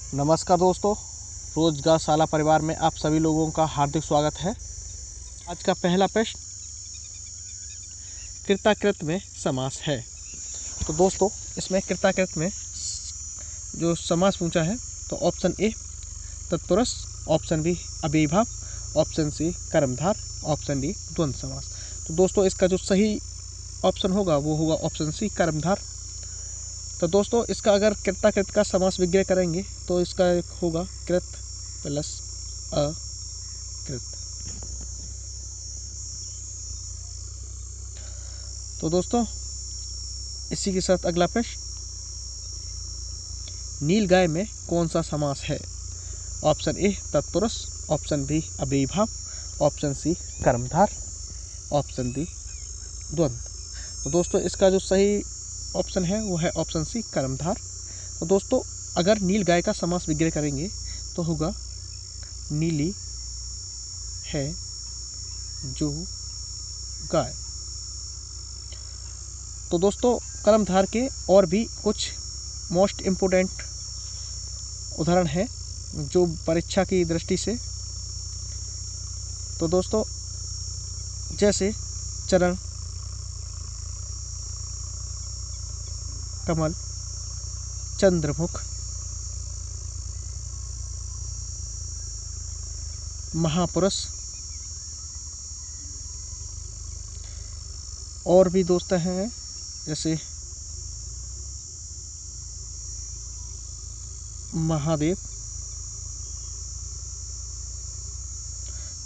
नमस्कार दोस्तों, रोजगारशाला परिवार में आप सभी लोगों का हार्दिक स्वागत है। आज का पहला प्रश्न कृताकृत में समास है। तो दोस्तों, इसमें कृताकृत में जो समास पूछा है तो ऑप्शन ए तत्पुरुष, ऑप्शन बी अव्ययीभाव, ऑप्शन सी कर्मधार, ऑप्शन डी द्वंद्व समास। तो दोस्तों, इसका जो सही ऑप्शन होगा वो होगा ऑप्शन सी कर्मधार। तो दोस्तों, इसका अगर कृताकृत का समास विग्रह करेंगे तो इसका होगा कृत प्लस अकृत। तो दोस्तों, इसी के साथ अगला प्रश्न, नीलगाय में कौन सा समास है? ऑप्शन ए तत्पुरुष, ऑप्शन बी अव्ययीभाव, ऑप्शन सी कर्मधार, ऑप्शन डी द्वंद्व। तो दोस्तों, इसका जो सही ऑप्शन है वो है ऑप्शन सी कर्मधार। तो दोस्तों, अगर नीलगाय का समास विग्रह करेंगे तो होगा नीली है जो गाय। तो दोस्तों, कर्मधार के और भी कुछ मोस्ट इम्पोर्टेंट उदाहरण हैं जो परीक्षा की दृष्टि से। तो दोस्तों, जैसे चरण, कमल, चंद्रमुख, महापुरुष, और भी दोस्त हैं जैसे महादेव।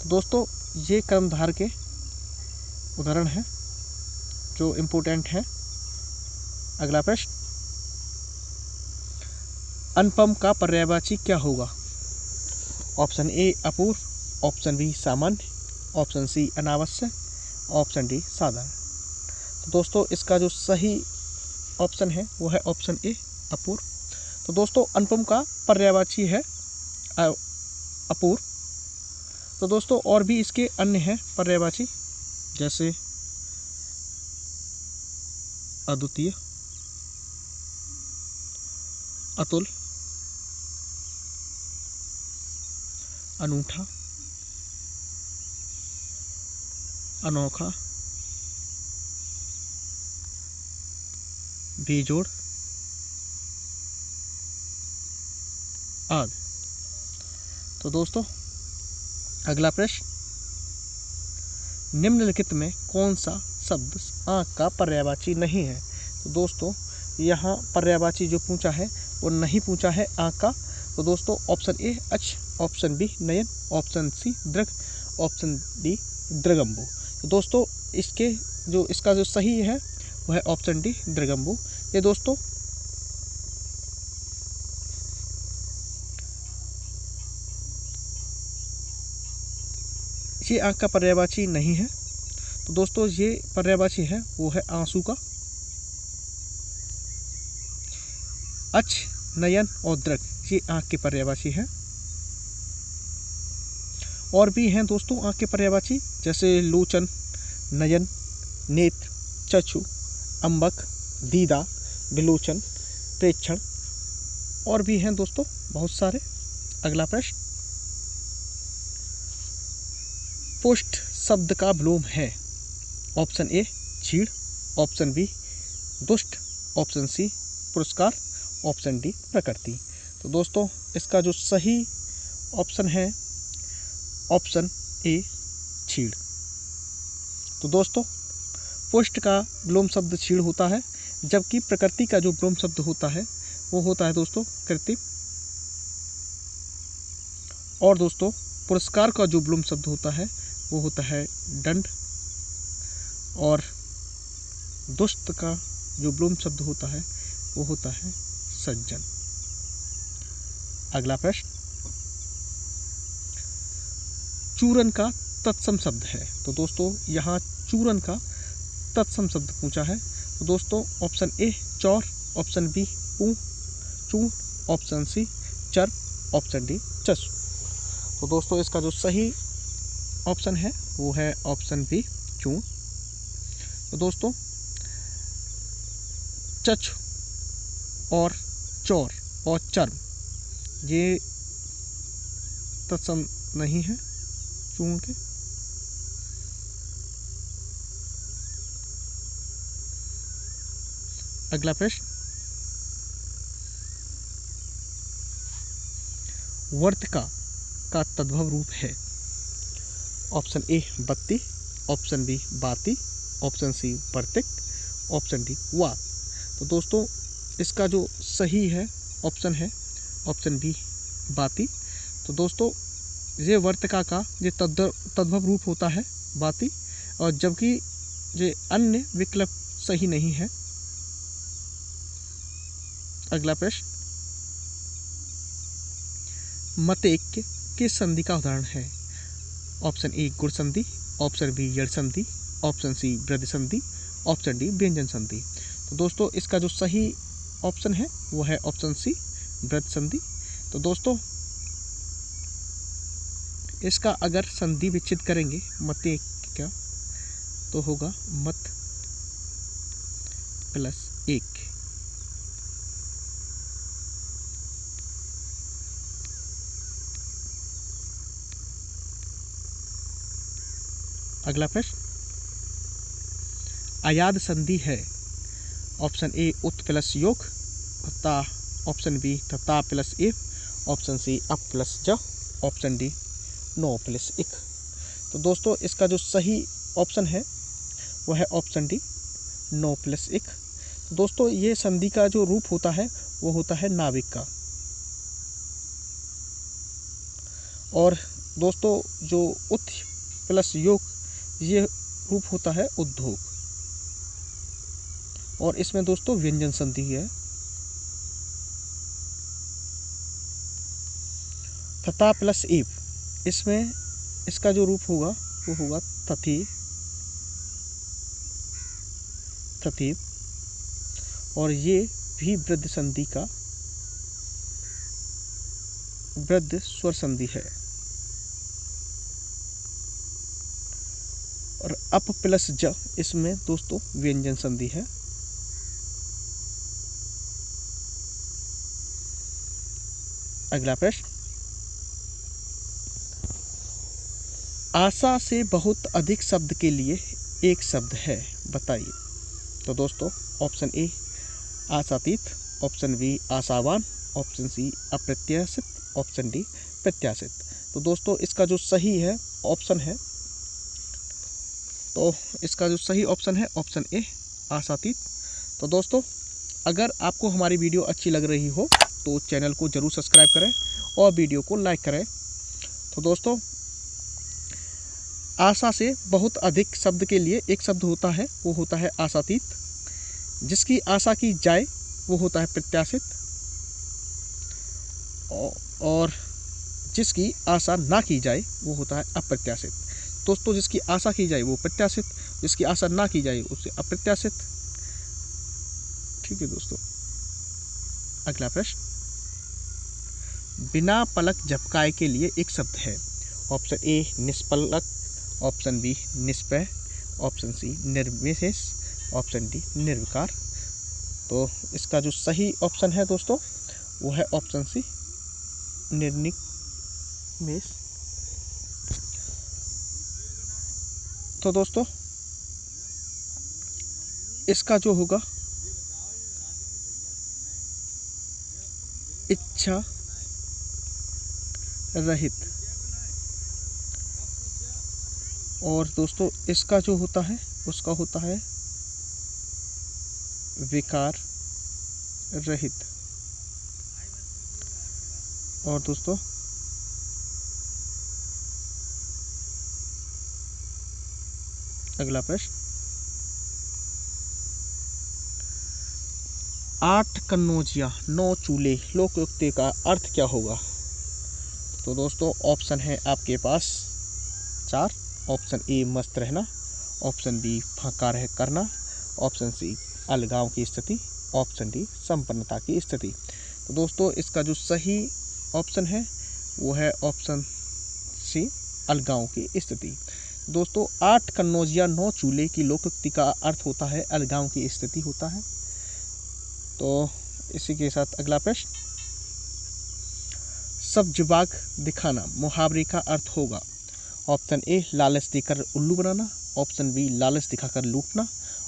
तो दोस्तों, ये कर्मधार के उदाहरण हैं जो इम्पोर्टेंट हैं। अगला प्रश्न, अनुपम का पर्यायवाची क्या होगा? ऑप्शन ए अपूर्व, ऑप्शन बी सामान्य, ऑप्शन सी अनावश्यक, ऑप्शन डी साधारण। तो दोस्तों, इसका जो सही ऑप्शन है वो है ऑप्शन ए अपूर्व। तो दोस्तों, अनुपम का पर्यायवाची है अपूर्व। तो दोस्तों, और भी इसके अन्य हैं पर्यायवाची, जैसे अद्वितीय, अतुल, अनूठा, अनोखा, बेजोड़ आदि। तो दोस्तों, अगला प्रश्न, निम्नलिखित में कौन सा शब्द आँख का पर्यायवाची नहीं है? तो दोस्तों, यहाँ पर्यायवाची जो पूछा है वो नहीं पूछा है आँख का। तो दोस्तों, ऑप्शन ए अक्ष, ऑप्शन बी नयन, ऑप्शन सी दृग, ऑप्शन डी दृगम्बु। तो दोस्तों, इसका जो सही है वो है ऑप्शन डी दृगम्बु। ये दोस्तों ये आँख का पर्यायवाची नहीं है। तो दोस्तों, ये पर्यायवाची है वो है आंसू का। अक्ष, नयन और दृग ये आँख के पर्यायवाची है। और भी हैं दोस्तों आँख के पर्यायवाची, जैसे लोचन, नयन, नेत्र, चक्षु, अम्बक, दीदा, विलोचन, प्रेक्षण, और भी हैं दोस्तों बहुत सारे। अगला प्रश्न, पुष्ट शब्द का विलोम है? ऑप्शन ए चीड़, ऑप्शन बी दुष्ट, ऑप्शन सी पुरस्कार, ऑप्शन डी प्रकृति। तो दोस्तों, इसका जो सही ऑप्शन है ऑप्शन ए छीड़। तो दोस्तों, पुष्ट का विलोम शब्द छीड़ होता है, जबकि प्रकृति का जो विलोम शब्द होता है वो होता है दोस्तों कृत्रिम। और दोस्तों, पुरस्कार का जो विलोम शब्द होता है वो होता है दंड। और दुष्ट का जो विलोम शब्द होता है वो होता है सज्जन। अगला प्रश्न, चूरन का तत्सम शब्द है? तो दोस्तों, यहाँ चूरन का तत्सम शब्द पूछा है। तो दोस्तों, ऑप्शन ए चौर, ऑप्शन बी पूं, चूर्ण, ऑप्शन सी चर, ऑप्शन डी चशु। तो दोस्तों, इसका जो सही ऑप्शन है वो है ऑप्शन बी चूर्ण। तो दोस्तों, चक्षु और चौर और चर्म ये तत्सम नहीं है चूहों के। अगला प्रश्न, वर्तिका का तद्भव रूप है। ऑप्शन ए बत्ती, ऑप्शन बी बाती, ऑप्शन सी वर्तिक, ऑप्शन डी वात। तो दोस्तों इसका जो सही है ऑप्शन है ऑप्शन बी बाती। तो दोस्तों ये वर्तिका का ये तद्भव रूप होता है बाती, और जबकि ये अन्य विकल्प सही नहीं है। अगला प्रश्न, मतेक्य किस संधि का उदाहरण है। ऑप्शन ए गुण संधि, ऑप्शन बी यड़ संधि, ऑप्शन सी वृद्धि संधि, ऑप्शन डी व्यंजन संधि। तो दोस्तों इसका जो सही ऑप्शन है वो है ऑप्शन सी वृद्धि संधि। तो दोस्तों इसका अगर संधि विच्छेद करेंगे मतेक्य का तो होगा मत प्लस एक। अगला प्रश्न, अयाद संधि है। ऑप्शन ए उत प्लस योग तथा, ऑप्शन बी तथा प्लस ए, ऑप्शन सी अप प्लस ज, ऑप्शन डी नो प्लस इक। तो दोस्तों इसका जो सही ऑप्शन है वह है ऑप्शन डी नो प्लस इक। तो दोस्तों ये संधि का जो रूप होता है वो होता है नाविक का। और दोस्तों जो उत प्लस योग ये रूप होता है उद्योग, और इसमें दोस्तों व्यंजन संधि है। तथा प्लस एव, इसमें इसका जो रूप होगा वो होगा तथी तथीव, और ये भी वृद्धि संधि का वृद्धि स्वर संधि है। और अप प्लस ज, इसमें दोस्तों व्यंजन संधि है। अगला प्रश्न, आशा से बहुत अधिक शब्द के लिए एक शब्द है, बताइए। तो दोस्तों ऑप्शन ए आशातीत, ऑप्शन बी आशावान, ऑप्शन सी अप्रत्याशित, ऑप्शन डी प्रत्याशित। तो दोस्तों इसका जो सही है ऑप्शन है तो इसका जो सही ऑप्शन है ऑप्शन ए आशातीत। तो दोस्तों अगर आपको हमारी वीडियो अच्छी लग रही हो तो चैनल को ज़रूर सब्सक्राइब करें और वीडियो को लाइक करें। तो दोस्तों आशा से बहुत अधिक शब्द के लिए एक शब्द होता है, वो होता है आशातीत। जिसकी आशा की जाए वो होता है प्रत्याशित, और जिसकी आशा ना की जाए वो होता है अप्रत्याशित। दोस्तों जिसकी आशा की जाए वो प्रत्याशित, जिसकी आशा ना की जाए उसे अप्रत्याशित। ठीक है दोस्तों। अगला प्रश्न, बिना पलक झपकाए के लिए एक शब्द है। ऑप्शन ए निष्पलक, ऑप्शन बी निष्प्रह, ऑप्शन सी निर्विशेष, ऑप्शन डी निर्विकार। तो इसका जो सही ऑप्शन है दोस्तों वो है ऑप्शन सी निर्निमेष। तो दोस्तों इसका जो होगा इच्छा रहित, और दोस्तों इसका जो होता है उसका होता है विकार रहित। और दोस्तों अगला प्रश्न, 8 कन्नौजिया 9 चूल्हे लोकोक्ति का अर्थ क्या होगा। तो दोस्तों ऑप्शन है आपके पास 4। ऑप्शन ए मस्त रहना, ऑप्शन बी फांका रह करना, ऑप्शन सी अलगाव की स्थिति, ऑप्शन डी संपन्नता की स्थिति। तो दोस्तों इसका जो सही ऑप्शन है वो है ऑप्शन सी अलगाव की स्थिति। दोस्तों 8 कन्नौजिया 9 चूल्हे की लोकोक्ति का अर्थ होता है अलगाव की स्थिति होता है। तो इसी के साथ अगला प्रश्न, सब्ज बाग दिखाना मुहावरे का अर्थ होगा। ऑप्शन ए लालच देकर उल्लू बनाना, ऑप्शन बी लालच दिखाकर लूटना,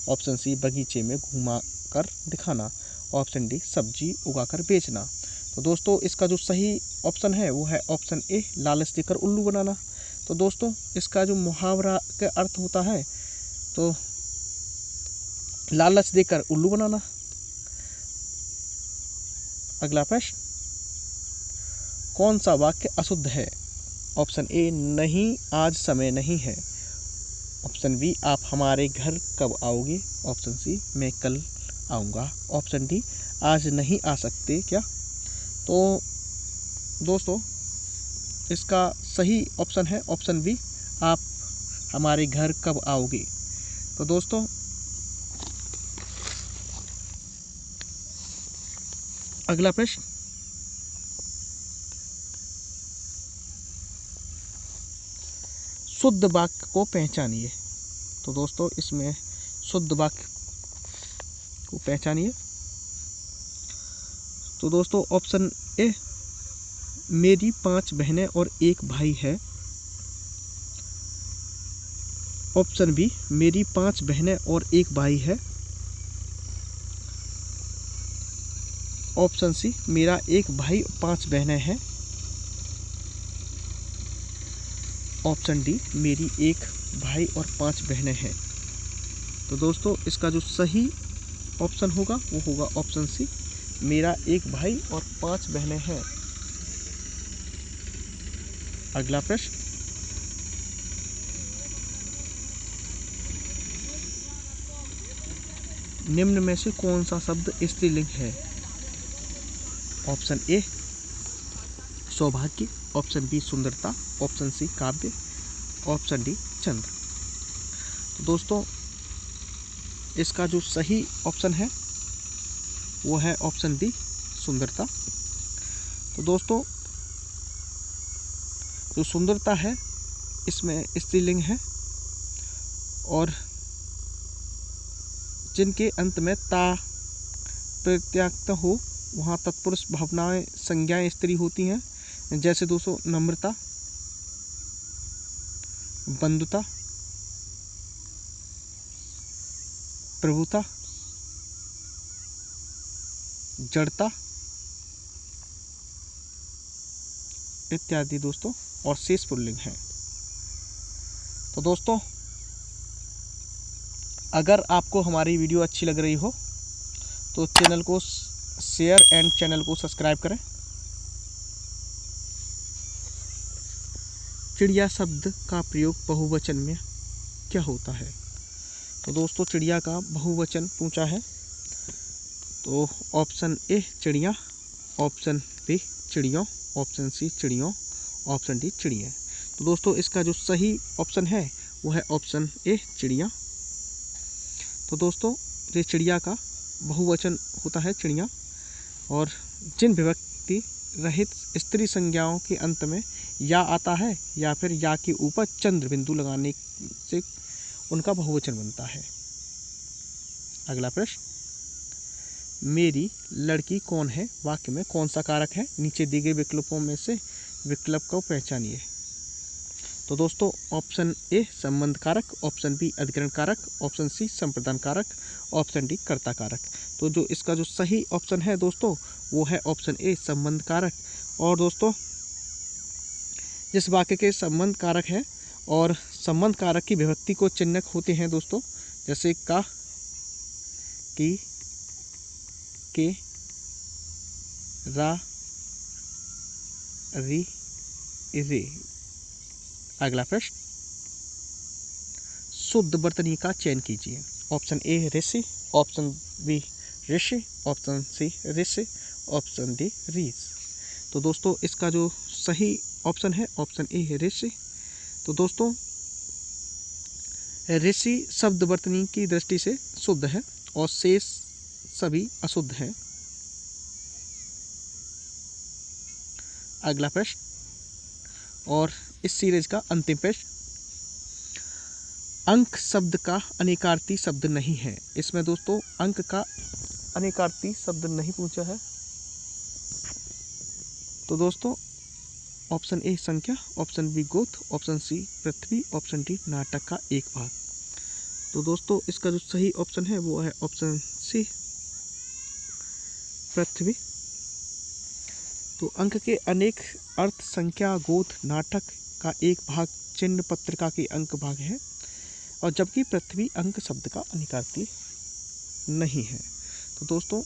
ऑप्शन सी बगीचे में घुमा कर दिखाना, ऑप्शन डी सब्जी उगाकर बेचना। तो दोस्तों इसका जो सही ऑप्शन है वो है ऑप्शन ए लालच देकर उल्लू बनाना। तो दोस्तों इसका जो मुहावरा का अर्थ होता है तो लालच देकर उल्लू बनाना। अगला प्रश्न, कौन सा वाक्य अशुद्ध है? ऑप्शन ए नहीं आज समय नहीं है, ऑप्शन बी आप हमारे घर कब आओगे, ऑप्शन सी मैं कल आऊँगा, ऑप्शन डी आज नहीं आ सकते क्या। तो दोस्तों इसका सही ऑप्शन है ऑप्शन बी आप हमारे घर कब आओगे। तो दोस्तों अगला प्रश्न, शुद्ध वाक्य को पहचानिए। तो दोस्तों इसमें शुद्ध वाक्य को पहचानिए। तो दोस्तों ऑप्शन ए मेरी 5 बहनें और 1 भाई है, ऑप्शन बी मेरी 5 बहनें और 1 भाई है, ऑप्शन सी मेरा 1 भाई 5 बहनें हैं, ऑप्शन डी मेरी 1 भाई और 5 बहनें हैं। तो दोस्तों इसका जो सही ऑप्शन होगा वो होगा ऑप्शन सी मेरा 1 भाई और 5 बहनें हैं। अगला प्रश्न, निम्न में से कौन सा शब्द स्त्रीलिंग है? ऑप्शन ए सौभाग्य, ऑप्शन बी सुंदरता, ऑप्शन सी काव्य, ऑप्शन डी चंद्र। तो दोस्तों इसका जो सही ऑप्शन है वो है ऑप्शन डी सुंदरता। तो दोस्तों जो सुंदरता है इसमें स्त्रीलिंग है और जिनके अंत में ता प्रत्यक्त हो वहाँ तत्पुरुष भावनाएं संज्ञाएं स्त्री होती हैं। जैसे दोस्तों नम्रता, बंधुता, प्रभुता, जड़ता इत्यादि दोस्तों और शेष पुल्लिंग है। तो दोस्तों अगर आपको हमारी वीडियो अच्छी लग रही हो तो चैनल को शेयर एंड चैनल को सब्सक्राइब करें। चिड़िया शब्द का प्रयोग बहुवचन में क्या होता है? तो दोस्तों चिड़िया का बहुवचन पूछा है तो ऑप्शन ए चिड़िया, ऑप्शन बी चिड़ियों, ऑप्शन सी चिड़ियों, ऑप्शन डी चिड़िया। तो दोस्तों इसका जो सही ऑप्शन है वो है ऑप्शन ए चिड़िया। तो दोस्तों ये चिड़िया का बहुवचन होता है चिड़िया, और जिन विभक्ति रहित स्त्री संज्ञाओं के अंत में या आता है या फिर या के ऊपर चंद्र बिंदु लगाने से उनका बहुवचन बनता है। अगला प्रश्न, मेरी लड़की कौन है वाक्य में कौन सा कारक है? नीचे दिए गए विकल्पों में से विकल्प को पहचानिए। तो दोस्तों ऑप्शन ए संबंध कारक, ऑप्शन बी अधिकरण कारक, ऑप्शन सी संप्रदान कारक, ऑप्शन डी कर्ता कारक। तो जो इसका जो सही ऑप्शन है दोस्तों वो है ऑप्शन ए संबंध कारक। और दोस्तों जिस वाक्य के संबंध कारक है और संबंध कारक की विभक्ति को चिन्हक होते हैं दोस्तों, जैसे का, की, के, रा, री, रे। अगला प्रश्न, शुद्ध वर्तनी का चयन कीजिए। ऑप्शन ए ऋषि, ऑप्शन बी ऋषि, ऑप्शन सी ऋषि, ऑप्शन डी रीस। तो दोस्तों इसका जो सही ऑप्शन है ऑप्शन ए है ऋषि। तो दोस्तों ऋषि शब्द वर्तनी की दृष्टि से शुद्ध है और शेष सभी अशुद्ध हैं। अगला प्रश्न और इस सीरीज का अंतिम प्रश्न, अंक शब्द का अनेकार्थी शब्द नहीं है। इसमें दोस्तों अंक का अनेकार्थी शब्द नहीं पूछा है। तो दोस्तों ऑप्शन ए संख्या, ऑप्शन बी गोत्र, ऑप्शन सी पृथ्वी, ऑप्शन डी नाटक का एक भाग। तो दोस्तों इसका जो सही ऑप्शन है वो है ऑप्शन सी पृथ्वी। तो अंक के अनेक अर्थ संख्या, गोत्र, नाटक का एक भाग, चिन्ह पत्रिका के अंक भाग है, और जबकि पृथ्वी अंक शब्द का अनिकार्य नहीं है। तो दोस्तों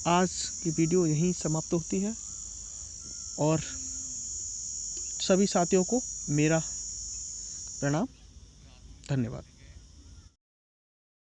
आज की वीडियो यहीं समाप्त होती है और सभी साथियों को मेरा प्रणाम, धन्यवाद।